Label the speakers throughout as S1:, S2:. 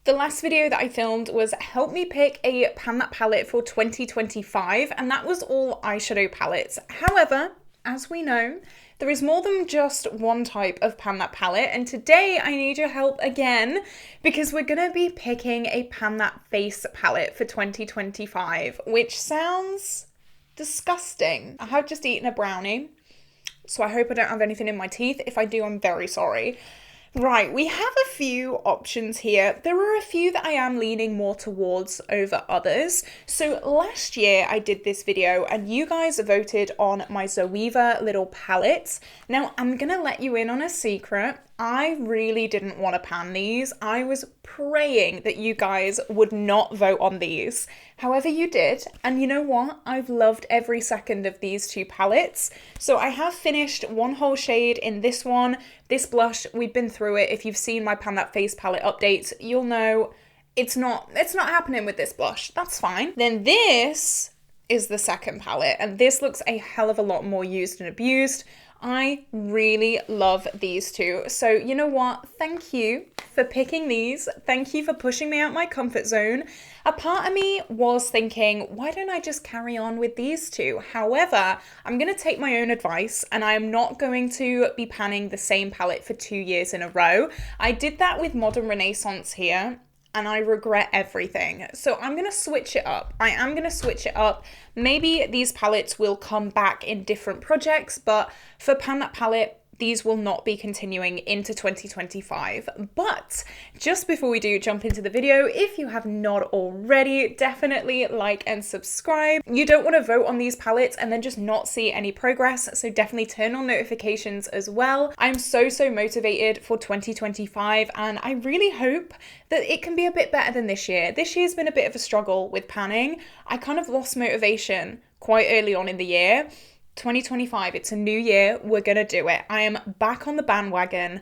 S1: The last video that I filmed was help me pick a pan that palette for 2025, and that was all eyeshadow palettes. However, as we know, there is more than just one type of pan that palette, and today I need your help again because we're gonna be picking a pan that face palette for 2025, which sounds disgusting. I have just eaten a brownie, so I hope I don't have anything in my teeth. If I do, I'm very sorry. Right, we have a few options here. There are a few that I am leaning more towards over others. So last year I did this video and you guys voted on my Zoeva little palettes. Now I'm gonna let you in on a secret. I really didn't want to pan these. I was praying that you guys would not vote on these. However, you did. And you know what? I've loved every second of these two palettes. So I have finished one whole shade in this one. This blush, we've been through it. If you've seen my Pan That Face palette updates, you'll know it's not happening with this blush. That's fine. Then this is the second palette, and this looks a hell of a lot more used and abused. I really love these two. So you know what? Thank you for picking these. Thank you for pushing me out my comfort zone. A part of me was thinking, why don't I just carry on with these two? However, I'm going to take my own advice and I am not going to be panning the same palette for 2 years in a row. I did that with Modern Renaissance here, and I regret everything. So I'm going to switch it up. I am going to switch it up. Maybe these palettes will come back in different projects, but for Pan That Palette, these will not be continuing into 2025. But just before we do jump into the video, if you have not already, definitely like and subscribe. You don't want to vote on these palettes and then just not see any progress, so definitely turn on notifications as well. I'm so motivated for 2025 and I really hope that it can be a bit better than this year. This year's been a bit of a struggle with panning. I kind of lost motivation quite early on in the year. 2025, it's a new year, we're gonna do it. I am back on the bandwagon.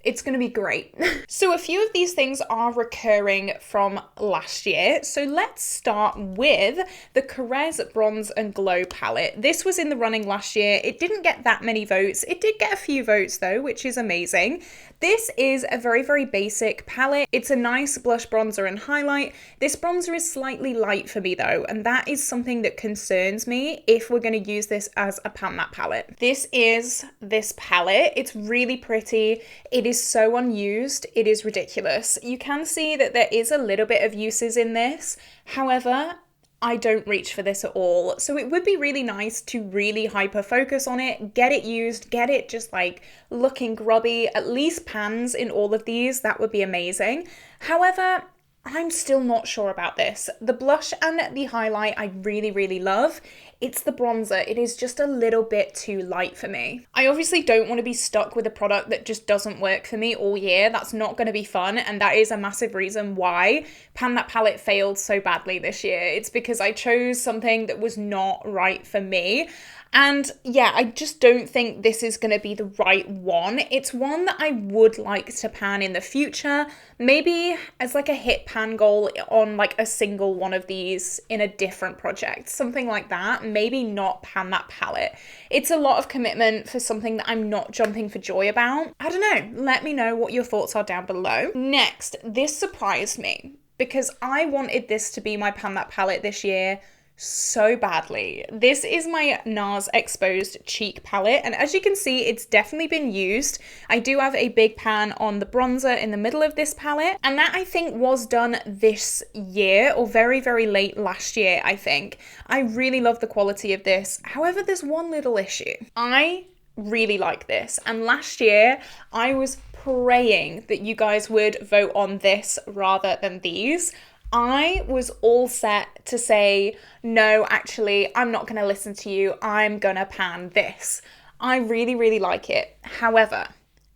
S1: It's gonna be great. So a few of these things are recurring from last year. So let's start with the Carrez Bronze and Glow palette. This was in the running last year. It didn't get that many votes. It did get a few votes though, which is amazing. This is a very basic palette. It's a nice blush, bronzer, and highlight. This bronzer is slightly light for me though, and that is something that concerns me if we're going to use this as a pan that palette. This is this palette. It's really pretty. It is so unused. It is ridiculous. You can see that there is a little bit of uses in this. However, I don't reach for this at all. So it would be really nice to really hyper focus on it, get it used, get it just like looking grubby, at least pans in all of these. That would be amazing. However, I'm still not sure about this. The blush and the highlight I really love. It's the bronzer. It is just a little bit too light for me. I obviously don't want to be stuck with a product that just doesn't work for me all year. That's not going to be fun, and that is a massive reason why Pan That Palette failed so badly this year. It's because I chose something that was not right for me. And yeah, I just don't think this is going to be the right one. It's one that I would like to pan in the future, maybe as like a hit pan goal on like a single one of these in a different project, something like that. Maybe not pan that palette. It's a lot of commitment for something that I'm not jumping for joy about. I don't know. Let me know what your thoughts are down below. Next, this surprised me because I wanted this to be my pan that palette this year so badly. This is my NARS Exposed Cheek palette, and as you can see, it's definitely been used. I do have a big pan on the bronzer in the middle of this palette, and that I think was done this year or very late last year, I think. I really love the quality of this. However, there's one little issue. I really like this, and last year I was praying that you guys would vote on this rather than these. I was all set to say, no, actually, I'm not going to listen to you. I'm going to pan this. I really like it. However,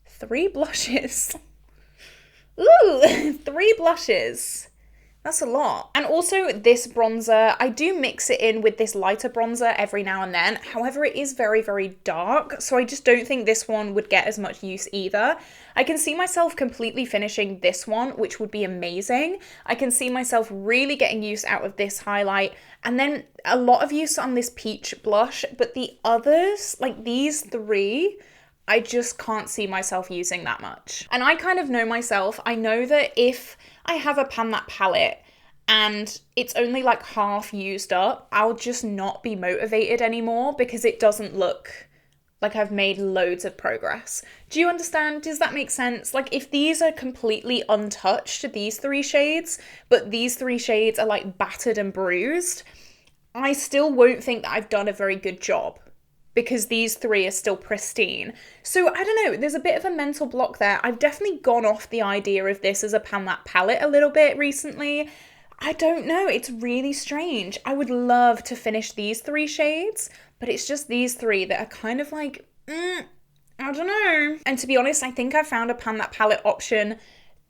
S1: 3 blushes. Ooh, 3 blushes. That's a lot. And also this bronzer, I do mix it in with this lighter bronzer every now and then. However, it is very dark, so I just don't think this one would get as much use either. I can see myself completely finishing this one, which would be amazing. I can see myself really getting use out of this highlight, and then a lot of use on this peach blush, but the others, like these 3, I just can't see myself using that much. And I kind of know myself. I know that if I have a Pan That palette and it's only like half used up, I'll just not be motivated anymore because it doesn't look like I've made loads of progress. Do you understand? Does that make sense? Like if these are completely untouched, these 3 shades, but these 3 shades are like battered and bruised, I still won't think that I've done a very good job because these 3 are still pristine. So I don't know, there's a bit of a mental block there. I've definitely gone off the idea of this as a Pan That palette a little bit recently. I don't know, it's really strange. I would love to finish these 3 shades, but it's just these 3 that are kind of like, I don't know. And to be honest, I think I found a Pan That palette option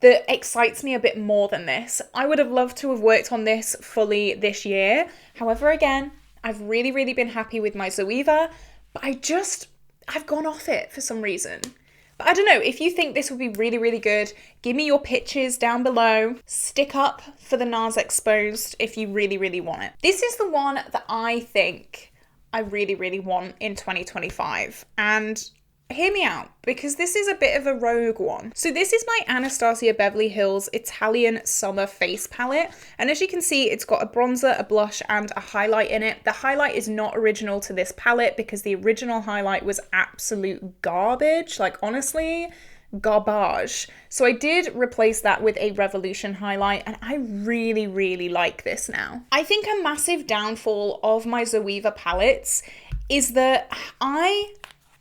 S1: that excites me a bit more than this. I would have loved to have worked on this fully this year. However, again, I've really, really been happy with my Zoeva, but I've gone off it for some reason. But I don't know, if you think this would be really, really good, give me your pictures down below. Stick up for the NARS Exposed if you really, really want it. This is the one that I think I really, really want in 2025. And hear me out, because this is a bit of a rogue one. So this is my Anastasia Beverly Hills Italian Summer Face Palette. And as you can see, it's got a bronzer, a blush, and a highlight in it. The highlight is not original to this palette because the original highlight was absolute garbage. Like, honestly, garbage. So I did replace that with a Revolution highlight, and I really, really like this now. I think a massive downfall of my Zoeva palettes is that I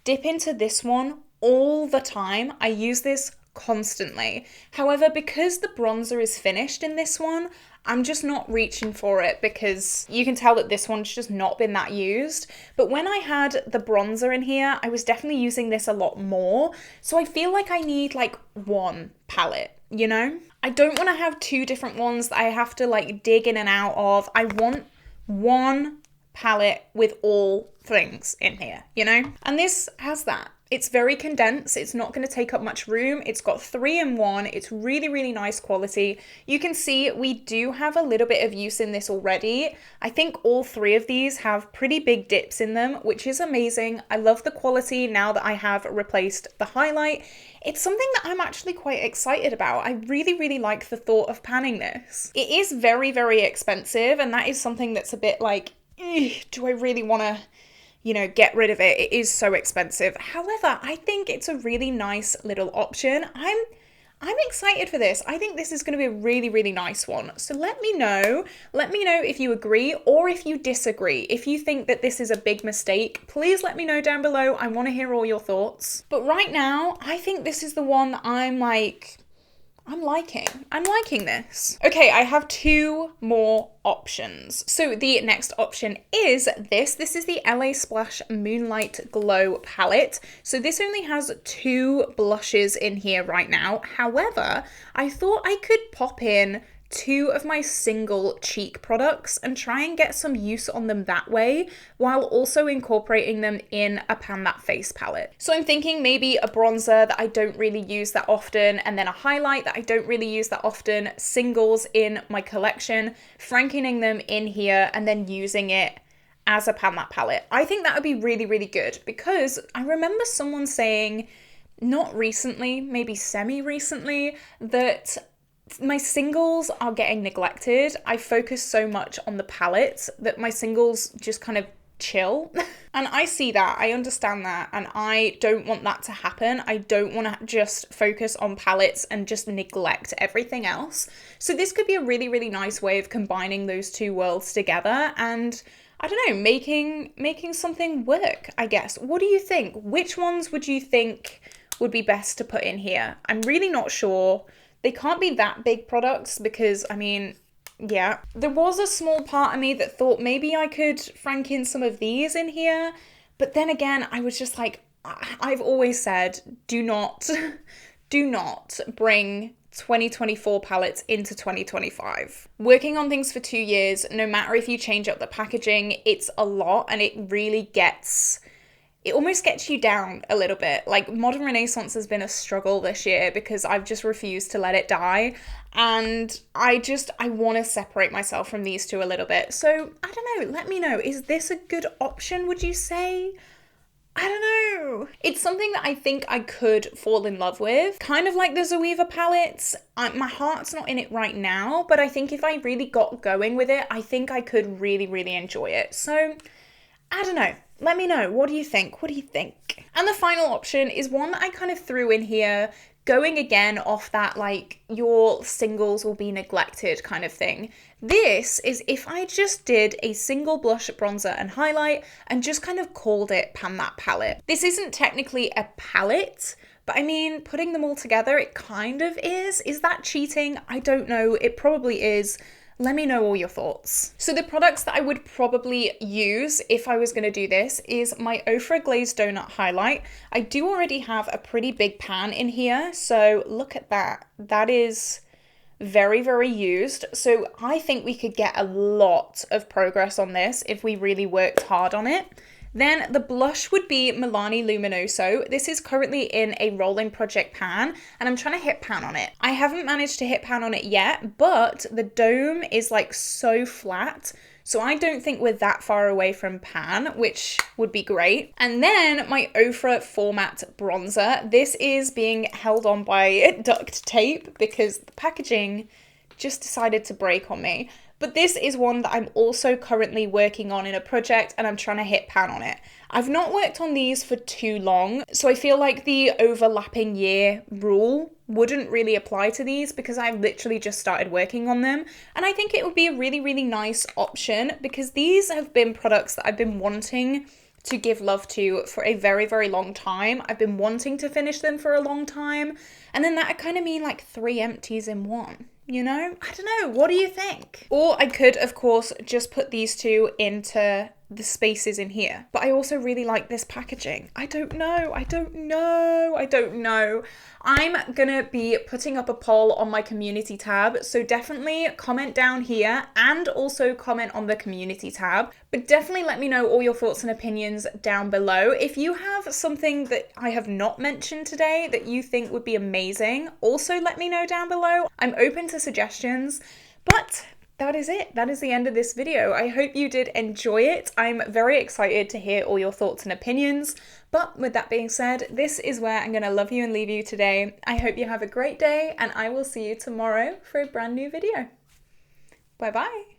S1: dip into this one all the time. I use this constantly. However, because the bronzer is finished in this one, I'm just not reaching for it because you can tell that this one's just not been that used. But when I had the bronzer in here, I was definitely using this a lot more. So I feel like I need like one palette, you know? I don't want to have 2 different ones that I have to like dig in and out of. I want one palette with all things in here, you know? And this has that. It's very condensed. It's not going to take up much room. It's got 3 in 1. It's really, really nice quality. You can see we do have a little bit of use in this already. I think all 3 of these have pretty big dips in them, which is amazing. I love the quality now that I have replaced the highlight. It's something that I'm actually quite excited about. I really, really like the thought of panning this. It is very, very expensive, and that is something that's a bit like, do I really want to, you know, get rid of it? It is so expensive. However, I think it's a really nice little option. I'm excited for this. I think this is going to be a really, really nice one. So let me know if you agree or if you disagree. If you think that this is a big mistake, please let me know down below. I want to hear all your thoughts. But right now, I think this is the one that I'm liking. I'm liking this. Okay, I have 2 more options. So the next option is this. This is the LA Splash Moonlight Glow palette. So this only has 2 blushes in here right now. However, I thought I could pop in 2 of my single cheek products and try and get some use on them that way, while also incorporating them in a Pan That face palette. So I'm thinking maybe a bronzer that I don't really use that often, and then a highlight that I don't really use that often, singles in my collection, frankening them in here, and then using it as a Pan That palette. I think that would be really, really good, because I remember someone saying, not recently, maybe semi-recently, that my singles are getting neglected. I focus so much on the palettes that my singles just kind of chill. And I see that, I understand that, and I don't want that to happen. I don't want to just focus on palettes and just neglect everything else. So this could be a really, really nice way of combining those 2 worlds together and, I don't know, making something work, I guess. What do you think? Which ones would you think would be best to put in here? I'm really not sure. They can't be that big products because, I mean, yeah. There was a small part of me that thought maybe I could frank in some of these in here. But then again, I was just like, I've always said, do not bring 2024 palettes into 2025. Working on things for 2 years, no matter if you change up the packaging, it's a lot, and it really it almost gets you down a little bit. Like, Modern Renaissance has been a struggle this year because I've just refused to let it die. And I want to separate myself from these 2 a little bit. So, I don't know, let me know. Is this a good option, would you say? I don't know. It's something that I think I could fall in love with. Kind of like the Zoeva palettes. My heart's not in it right now, but I think if I really got going with it, I think I could really, really enjoy it. So, I don't know. Let me know. What do you think? What do you think? And the final option is one that I kind of threw in here, going again off that like your singles will be neglected kind of thing. This is if I just did a single blush, bronzer and highlight and just kind of called it Pan That Palette. This isn't technically a palette, but I mean, putting them all together, it kind of is. Is that cheating? I don't know. It probably is. Let me know all your thoughts. So the products that I would probably use if I was going to do this is my Ofra Glazed Donut Highlight. I do already have a pretty big pan in here, so look at that. That is very, very used. So I think we could get a lot of progress on this if we really worked hard on it. Then the blush would be Milani Luminoso. This is currently in a rolling project pan and I'm trying to hit pan on it. I haven't managed to hit pan on it yet, but the dome is like so flat. So I don't think we're that far away from pan, which would be great. And then my Ofra Format Bronzer. This is being held on by duct tape because the packaging just decided to break on me. But this is one that I'm also currently working on in a project and I'm trying to hit pan on it. I've not worked on these for too long, so I feel like the overlapping year rule wouldn't really apply to these because I've literally just started working on them. And I think it would be a really, really nice option because these have been products that I've been wanting to give love to for a very, very long time. I've been wanting to finish them for a long time. And then that kind of mean like 3 empties in one. You know? I don't know. What do you think? Or I could, of course, just put these two into the spaces in here. But I also really like this packaging. I don't know. I'm gonna be putting up a poll on my community tab. So definitely comment down here and also comment on the community tab. But definitely let me know all your thoughts and opinions down below. If you have something that I have not mentioned today that you think would be amazing, also let me know down below. I'm open to suggestions, but that is it. That is the end of this video. I hope you did enjoy it. I'm very excited to hear all your thoughts and opinions. But with that being said, this is where I'm going to love you and leave you today. I hope you have a great day and I will see you tomorrow for a brand new video. Bye bye.